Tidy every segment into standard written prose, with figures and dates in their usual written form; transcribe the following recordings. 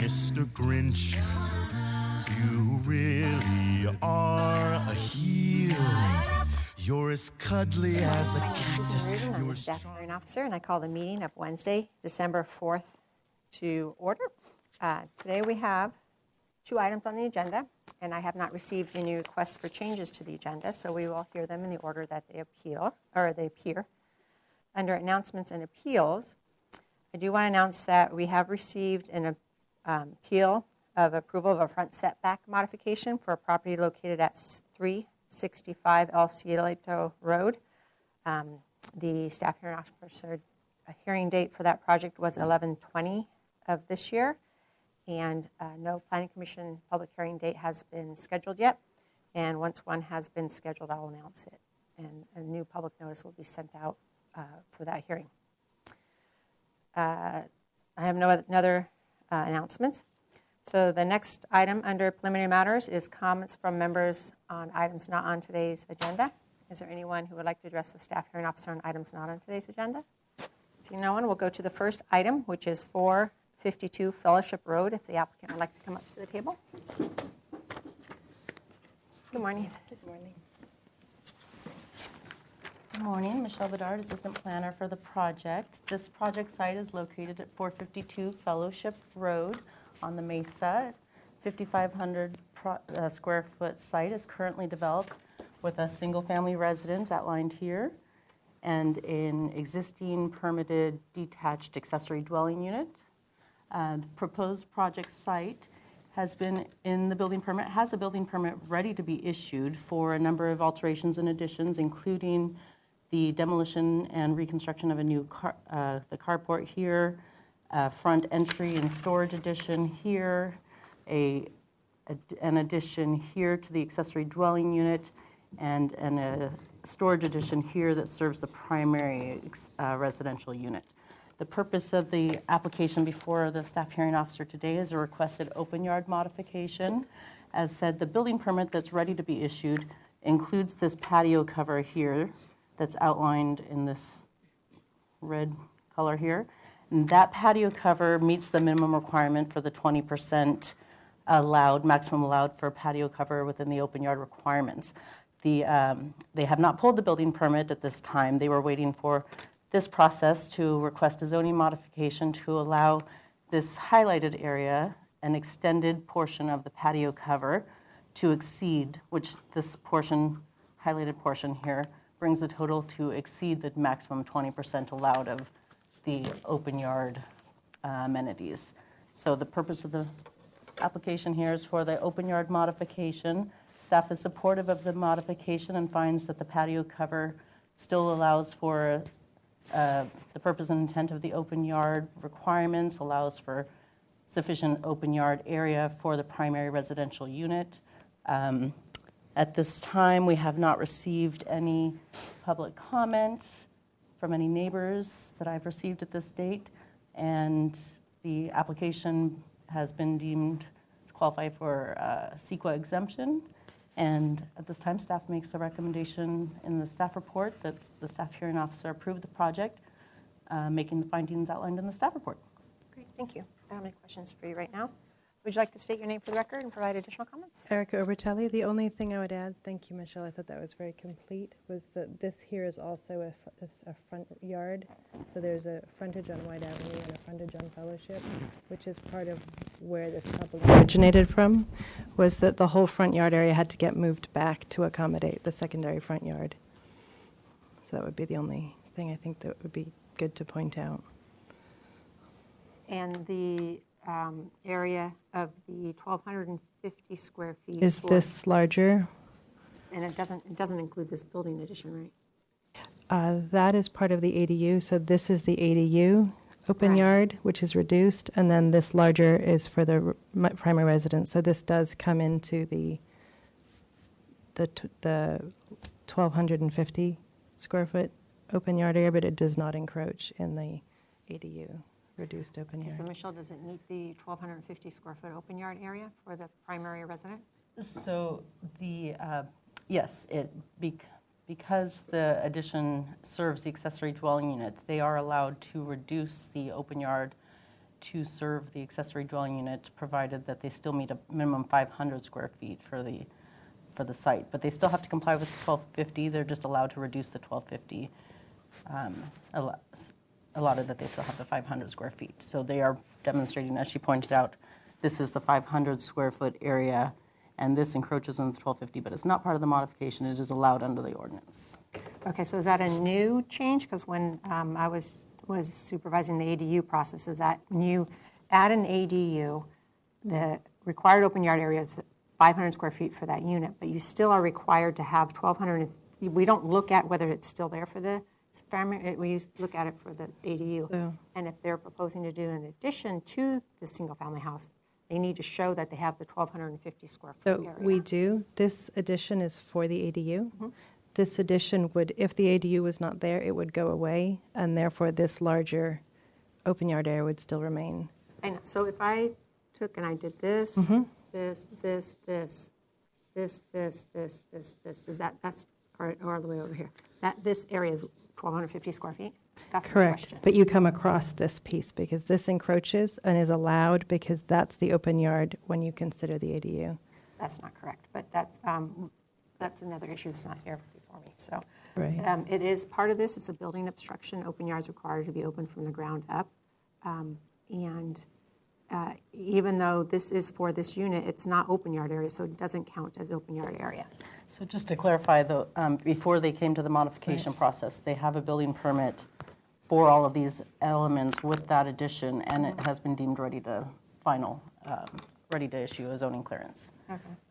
Mr. Grinch, you really are a heel. You're as cuddly as a cactus. I'm the staff hearing officer, and I call the meeting of Wednesday, December 4th to order. Today we have 2 items on the agenda, and I have not received any requests for changes to the agenda, so we will hear them in the order that they appear. Under announcements and appeals, I do want to announce that we have received an appeal of approval of a front setback modification for a property located at 365 El Cielito Road. The staff hearing officer hearing date for that project was 11/20 of this year, and no planning commission public hearing date has been scheduled yet. And once one has been scheduled, I'll announce it, and a new public notice will be sent out for that hearing. I have no other announcements. So the next item under preliminary matters is comments from members on items not on today's agenda. Is there anyone who would like to address the staff hearing officer on items not on today's agenda? Seeing no one, we'll go to the first item, which is 452 Fellowship Road, if the applicant would like to come up to the table. Good morning. Good morning. Good morning, Michelle Bedard, Assistant Planner for the project. This project site is located at 452 Fellowship Road on the Mesa. 5,500 square foot site is currently developed with a single family residence outlined here and an existing permitted detached accessory dwelling unit. Proposed project site has been in the building permit, has a building permit ready to be issued for a number of alterations and additions, including the demolition and reconstruction of a new the carport here, front entry and storage addition here, an addition here to the accessory dwelling unit, and a storage addition here that serves the primary residential unit. The purpose of the application before the staff hearing officer today is a requested open yard modification. As said, the building permit that's ready to be issued includes this patio cover here that's outlined in this red color here. And that patio cover meets the minimum requirement for the 20% maximum allowed for patio cover within the open yard requirements. They have not pulled the building permit at this time. They were waiting for this process to request a zoning modification to allow this highlighted area, an extended portion of the patio cover, to exceed, which this portion, highlighted portion here, brings the total to exceed the maximum 20% allowed of the open yard amenities. So the purpose of the application here is for the open yard modification. Staff is supportive of the modification and finds that the patio cover still allows for the purpose and intent of the open yard requirements, allows for sufficient open yard area for the primary residential unit. At this time, we have not received any public comment from any neighbors that I've received at this date, and the application has been deemed to qualify for CEQA exemption. And at this time, staff makes a recommendation in the staff report that the staff hearing officer approve the project, making the findings outlined in the staff report. Great, thank you. I don't have any questions for you right now. Would you like to state your name for the record and provide additional comments? Erica Obertelli. The only thing I would add, thank you, Michelle, I thought that was very complete, was that this here is also a front yard. So there's a frontage on White Avenue and a frontage on Fellowship, which is part of where this problem originated from, was that the whole front yard area had to get moved back to accommodate the secondary front yard. So that would be the only thing I think that would be good to point out. And the area of the 1,250 square feet Is this larger? And it doesn't include this building addition, right? That is part of the ADU. So this is the ADU open Right. yard, which is reduced, and then this larger is for the primary residence. So this does come into the 1,250 square foot open yard area, but it does not encroach in the ADU. Reduced open yard. So Michelle, does it meet the 1,250 square foot open yard area for the primary residence? So yes, because the addition serves the accessory dwelling unit, they are allowed to reduce the open yard to serve the accessory dwelling unit, provided that they still meet a minimum 500 square feet for the site. But they still have to comply with the 1250. They're just allowed to reduce the 1250, allotted that they still have the 500 square feet. So they are demonstrating, as she pointed out, this is the 500 square foot area, and this encroaches on the 1250, but it's not part of the modification. It is allowed under the ordinance. Okay, so is that a new change? Because when I was supervising the ADU process, is that when you add an ADU, the required open yard area is 500 square feet for that unit, but you still are required to have 1,200. We don't look at whether it's still there for the family. We look at it for the ADU. So- And if they're proposing to do an addition to the single-family house, they need to show that they have the 1,250 square foot So area. we do. This addition is for the ADU. This addition would, if the ADU was not there, it would go away, and therefore this larger open yard area would still remain. And so if I took and I did this, this, is that's or all the way over here. This area is 1,250 square feet? That's my Correct. question. But you come across this piece because this encroaches and is allowed because that's the open yard when you consider the ADU. That's not correct, but that's another issue that's not here before me. So Right. it is part of this. It's a building obstruction. Open yards required to be open from the ground up. Even though this is for this unit, it's not open yard area, so it doesn't count as open yard area. So just to clarify, though, before they came to the modification process, they have a building permit for all of these elements with that addition, and it has been deemed ready to ready to issue a zoning clearance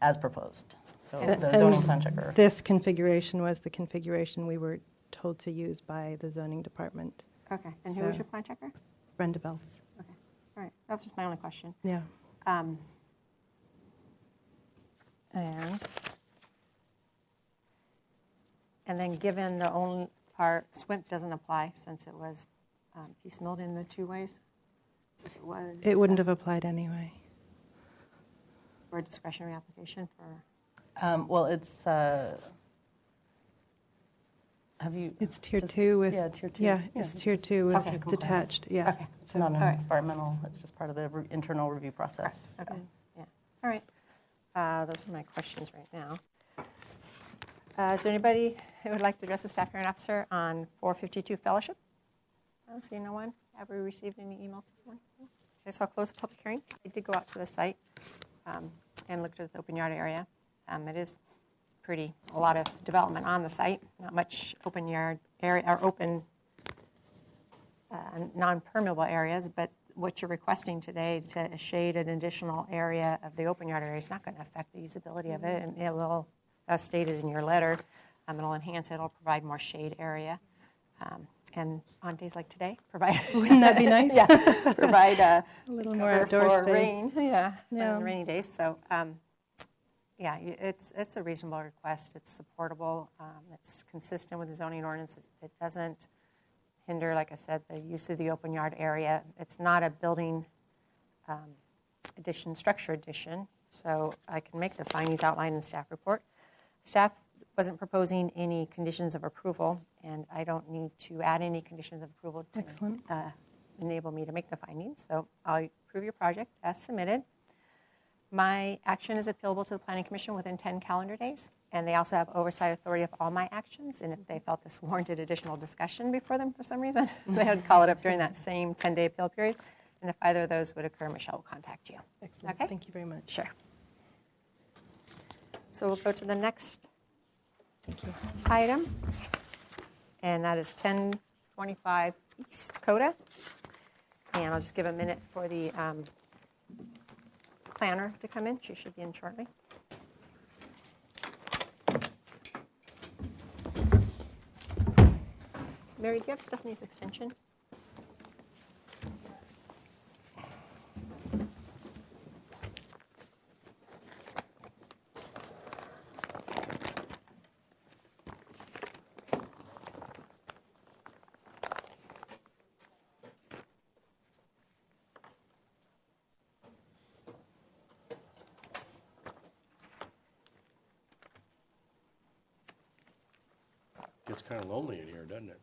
as proposed. So the zoning plan checker. This configuration was the configuration we were told to use by the zoning department. Okay. And who was So- your plan checker? Brenda Bells. Okay. All right. That was just my only question. Yeah. And then given the only part, SWIMP doesn't apply since it was piecemealed in the two ways. It wouldn't have applied anyway. For a discretionary application for, Well, it's, have you? It's tier just- 2 with. Yeah, tier 2. Yeah, it's tier 2 with Okay. detached, yeah. okay. It's not all right. environmental, it's just part of the internal review process. Okay. Yeah. All right. Those are my questions right now. Is there anybody who would like to address the staff hearing officer on 452 fellowship? I don't see no one. Have we received any emails this morning? Okay, so I'll close the public hearing. I did go out to the site and looked at the open yard area. It is a lot of development on the site, not much open yard area or open non-permeable areas, but what you're requesting today to shade an additional area of the open yard area is not going to affect the usability of it, and it will, as stated in your letter, it'll enhance it, it'll provide more shade area, and on days like today, provide Wouldn't that be nice? yeah, provide a little more cover outdoor for space. rain, Yeah. on rainy days. So, yeah, it's a reasonable request. It's supportable. It's consistent with the zoning ordinance. It doesn't hinder, like I said, the use of the open yard area. It's not a building structure addition, so I can make the findings outlined in the staff report. Staff wasn't proposing any conditions of approval, and I don't need to add any conditions of approval to Excellent. enable me to make the findings. So I'll approve your project as submitted. My action is appealable to the Planning Commission within 10 calendar days, and they also have oversight authority of all my actions, and if they felt this warranted additional discussion before them for some reason, they would call it up during that same 10-day appeal period, and if either of those would occur, Michelle will contact you. Excellent. Okay? Thank you very much. Sure. So we'll go to the next item, and that is 1025 East Dakota, and I'll just give a minute for the planner to come in. She should be in shortly. Mary, do you have Stephanie's extension? Gets kind of lonely in here, doesn't it?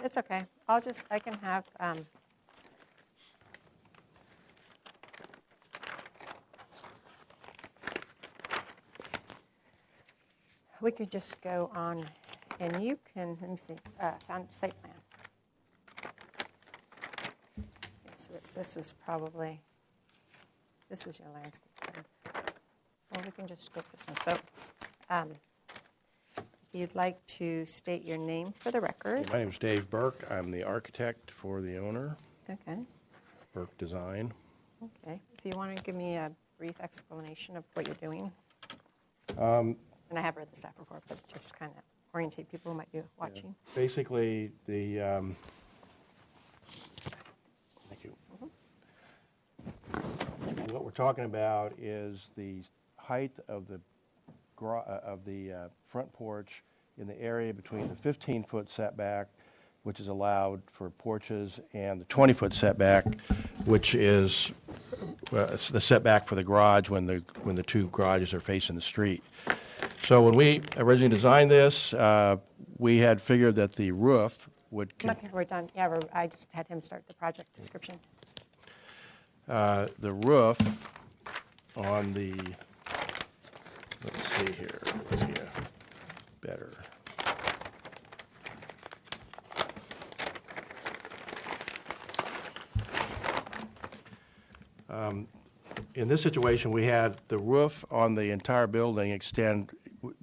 it's okay. I can have, we could just go on, and you can, let me see, found site plan. So this is probably, this is your landscape plan. Well, we can just go this one. So, if you'd like to state your name for the record. My name is Dave Burke. I'm the architect for the owner, Okay, Burke Design. okay. If you want to give me a brief explanation of what you're doing. And I have read the staff report, but just kind of orientate people who might be watching. Basically, thank you. What we're talking about is the height of the front porch in the area between the 15-foot setback, which is allowed for porches, and the 20-foot setback, which is it's the setback for the garage when the two garages are facing the street. So when we originally designed this, we had figured that the roof would Okay, we're done. Yeah, I just had him start the project description. the roof on the, let's see here, let's see, better. In this situation, we had the roof on the entire building extend,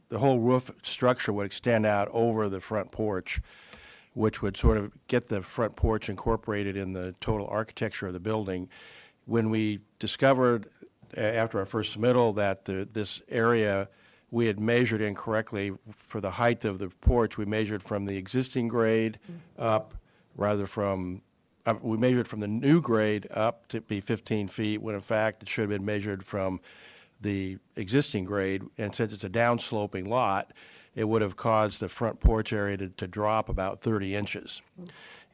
the whole roof structure would extend out over the front porch, which would sort of get the front porch incorporated in the total architecture of the building. When we discovered, after our first submittal, that this area we had measured incorrectly for the height of the porch, we measured from the existing grade up rather from, we measured from the new grade up to be 15 feet, when in fact it should have been measured from the existing grade. And since it's a downsloping lot, it would have caused the front porch area to drop about 30 inches.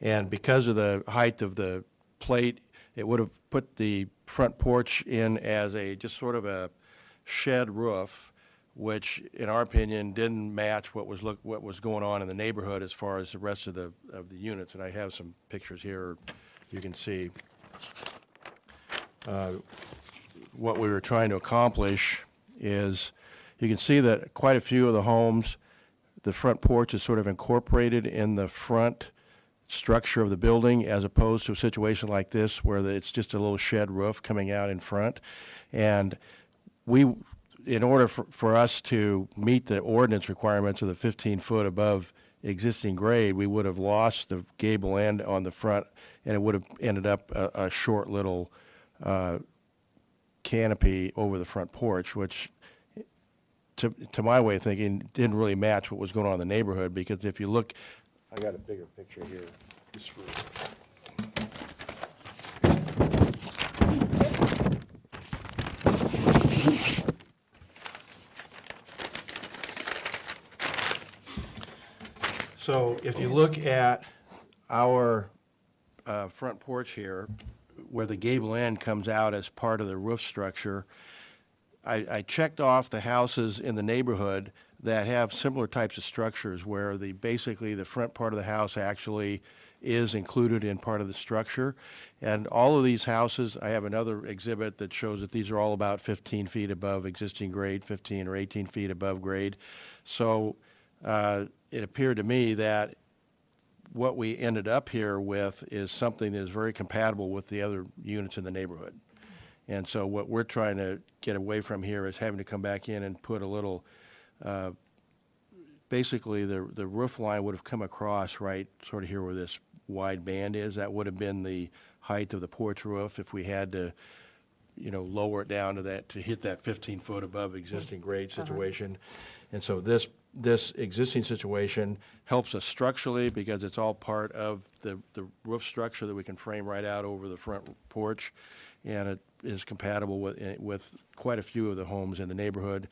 And because of the height of the plate, it would have put the front porch in as a just sort of a shed roof, which, in our opinion, didn't match what was going on in the neighborhood as far as the rest of the units. And I have some pictures here you can see what we were trying to accomplish. Is you can see that quite a few of the homes, the front porch is sort of incorporated in the front structure of the building, as opposed to a situation like this where it's just a little shed roof coming out in front. And in order for us to meet the ordinance requirements of the 15 foot above existing grade, we would have lost the gable end on the front, and it would have ended up a short little canopy over the front porch, which to my way of thinking didn't really match what was going on in the neighborhood. Because if you look, I got a bigger picture here. Just for, so if you look at our front porch here, where the gable end comes out as part of the roof structure, I checked off the houses in the neighborhood that have similar types of structures where basically the front part of the house actually is included in part of the structure. And all of these houses, I have another exhibit that shows that these are all about 15 feet above existing grade, 15 or 18 feet above grade. So it appeared to me that what we ended up here with is something that is very compatible with the other units in the neighborhood. And so what we're trying to get away from here is having to come back in and put a little, basically the roof line would have come across right sort of here where this wide band is. That would have been the height of the porch roof if we had to, lower it down to that, to hit that 15 foot above existing grade situation. And so this existing situation helps us structurally because it's all part of the roof structure that we can frame right out over the front porch, and it is compatible with quite a few of the homes in the neighborhood.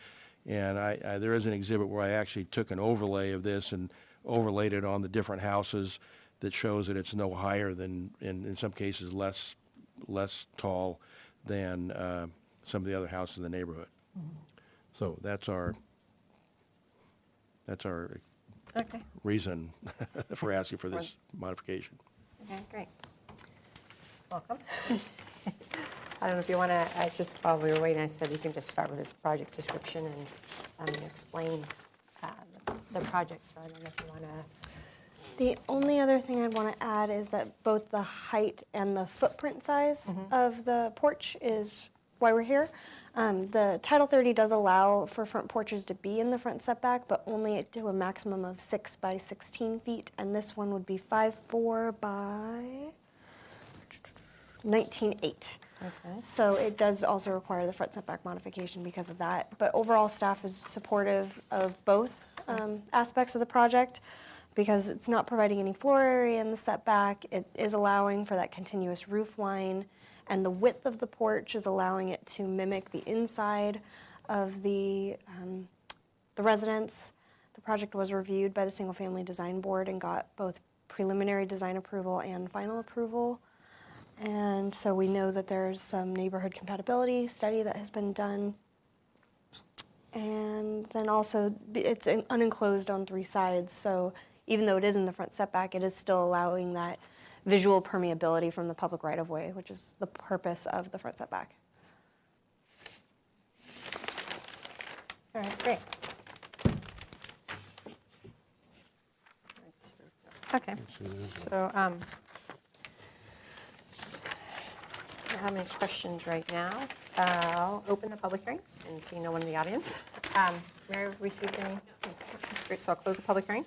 And there is an exhibit where I actually took an overlay of this and overlaid it on the different houses that shows that it's no higher than, in some cases, less tall than some of the other houses in the neighborhood. So that's our Okay. reason for asking for this modification. Okay, great. Welcome. I don't know if you want to, I just, while we were waiting, I said you can just start with this project description and explain the project, so I don't know if you want to. The only other thing I'd want to add is that both the height and the footprint size of the porch is why we're here. The Title 30 does allow for front porches to be in the front setback, but only to a maximum of 6 by 16 feet, and this one would be 5'4" by 19.8. Okay. So it does also require the front setback modification because of that. But overall, staff is supportive of both aspects of the project because it's not providing any floor area in the setback. It is allowing for that continuous roof line, and the width of the porch is allowing it to mimic the inside of the residence. The project was reviewed by the Single Family Design Board and got both preliminary design approval and final approval. And so we know that there's some neighborhood compatibility study that has been done. And then also it's unenclosed on 3 sides, so even though it is in the front setback, it is still allowing that visual permeability from the public right-of-way, which is the purpose of the front setback. All right, great. Okay, so I don't have any questions right now. I'll open the public hearing and see no one in the audience. Mary, received any? Great, so I'll close the public hearing.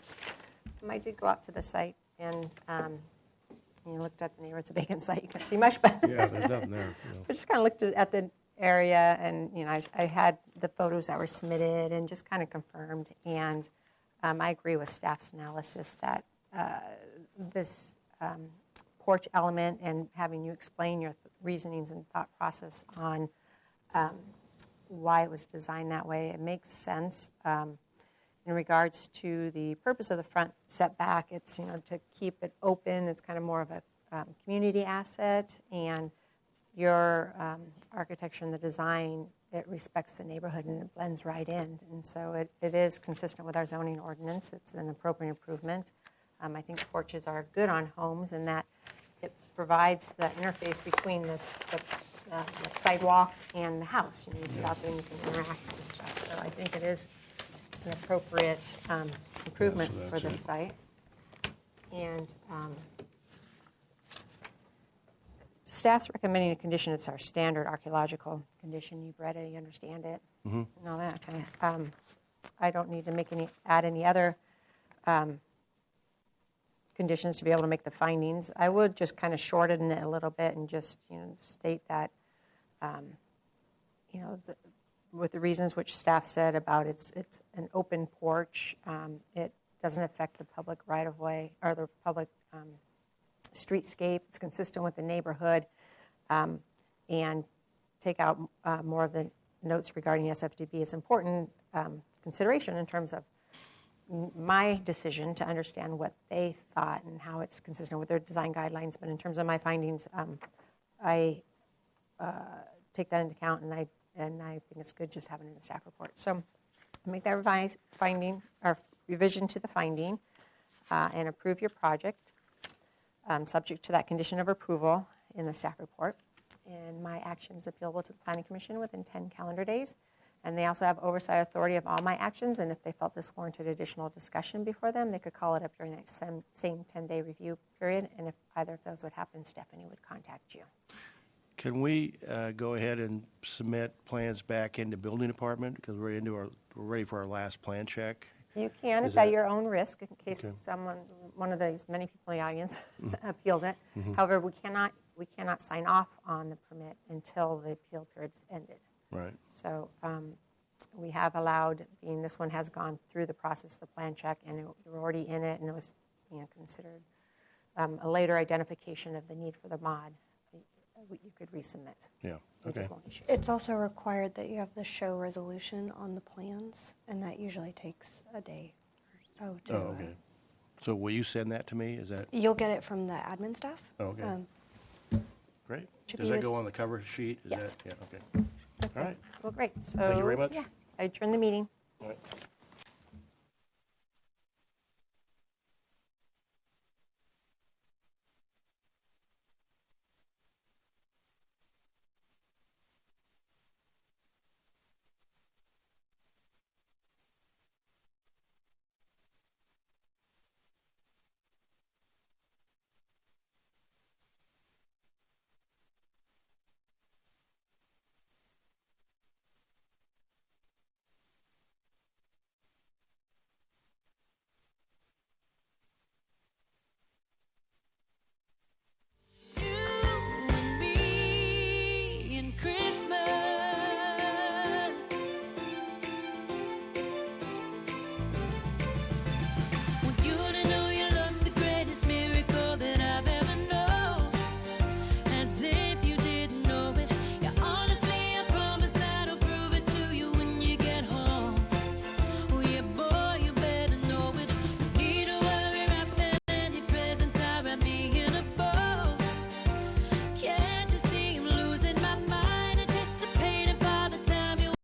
I did go out to the site and you looked at the neighborhood. It's a vacant site. You can't see much, but Yeah, there's nothing there. I just kind of looked at the area, and I had the photos that were submitted and just kind of confirmed. And I agree with staff's analysis that this porch element and having you explain your reasonings and thought process on why it was designed that way, it makes sense. In regards to the purpose of the front setback, it's to keep it open. It's kind of more of a community asset, and your architecture and the design, it respects the neighborhood and it blends right in. And so it is consistent with our zoning ordinance. It's an appropriate improvement. I think porches are good on homes in that it provides the interface between the sidewalk and the house. You sit out there and you can interact and stuff. So I think it is an appropriate improvement for this site. And staff's recommending a condition. It's our standard archaeological condition. You've read it, you understand it, and all that. Okay. I don't need to add any other conditions to be able to make the findings. I would just kind of shorten it a little bit and just state that with the reasons which staff said about it's an open porch. It doesn't affect the public right-of-way or the public streetscape. It's consistent with the neighborhood, and take out more of the notes regarding SFDB. It's important consideration in terms of my decision to understand what they thought and how it's consistent with their design guidelines. But in terms of my findings, I take that into account, and I think it's good just having it in the staff report. So make that revised finding or revision to the finding and approve your project subject to that condition of approval in the staff report. And my action is appealable to the Planning Commission within 10 calendar days. And they also have oversight authority of all my actions, and if they felt this warranted additional discussion before them, they could call it up during that same 10-day review period. And if either of those would happen, Stephanie would contact you. Can we go ahead and submit plans back into building department because we're ready for our last plan check? You can. It's at your own risk in case one of these many people in the audience appeals it. However, we cannot sign off on the permit until the appeal period's ended. Right. So we have allowed, being this one has gone through the process of the plan check, and you're already in it, and it was considered a later identification of the need for the mod. You could resubmit. Yeah. We Okay. just won't issue. It's also required that you have the SHO resolution on the plans, and that usually takes a day or so. Oh, okay. So will you send that to me? Is that You'll get it from the admin staff. oh, okay? Great. should Does be that with- go on the cover sheet? Is Yes. that, yeah. Okay. All right. Well, great. So Thank you very much. Yeah, I adjourn the meeting. All right.